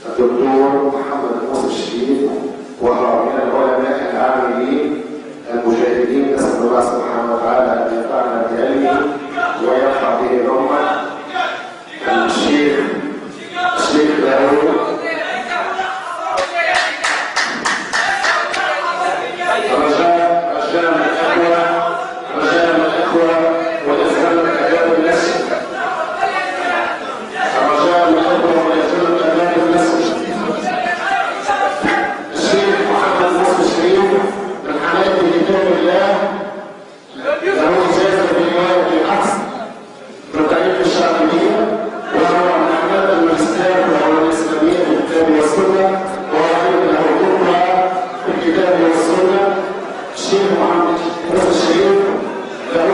الدكتور محمد موسى الشريف، وهو من العلماء العاملين المجاهدين، نسأل الله سبحانه وتعالى أن ينفعنا بعلمه ويرفع به الأمة. الشيخ داوود رجاء من الإخوة ولزم الآداب النسل، رجاء من الإخوة ولزم الآداب النسل. الشيخ محمد موسى الشريف من حماية كتاب الله له إجازة برواية العكس من طريق الشرعية، وهو من أحمد الماجستير والعلوم الإسلامية في الكتاب والسنة، وهو له دكتوراه في الكتاب والسنة. الشيخ محمد موسى الشريف له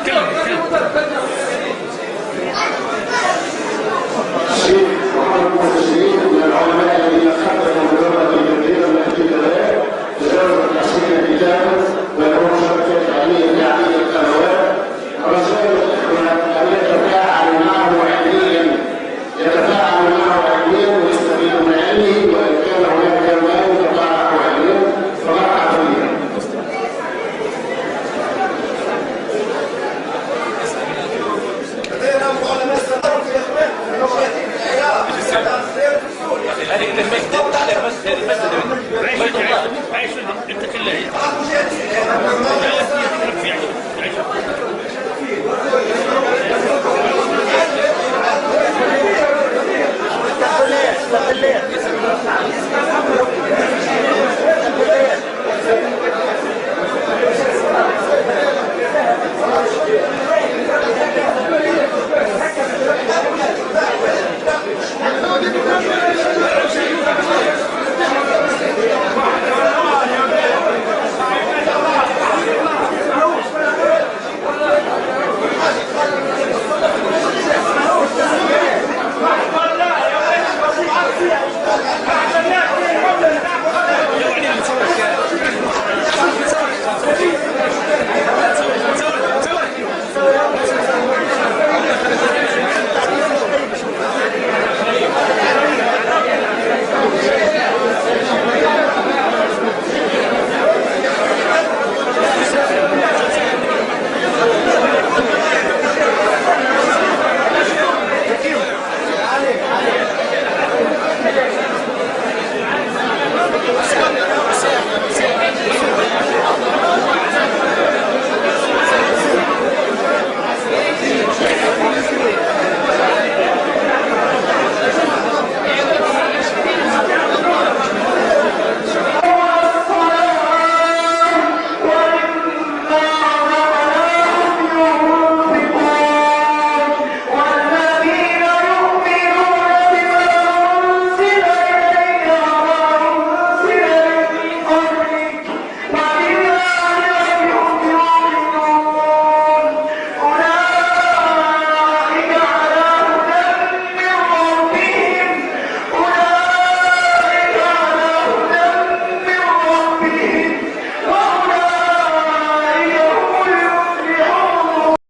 كم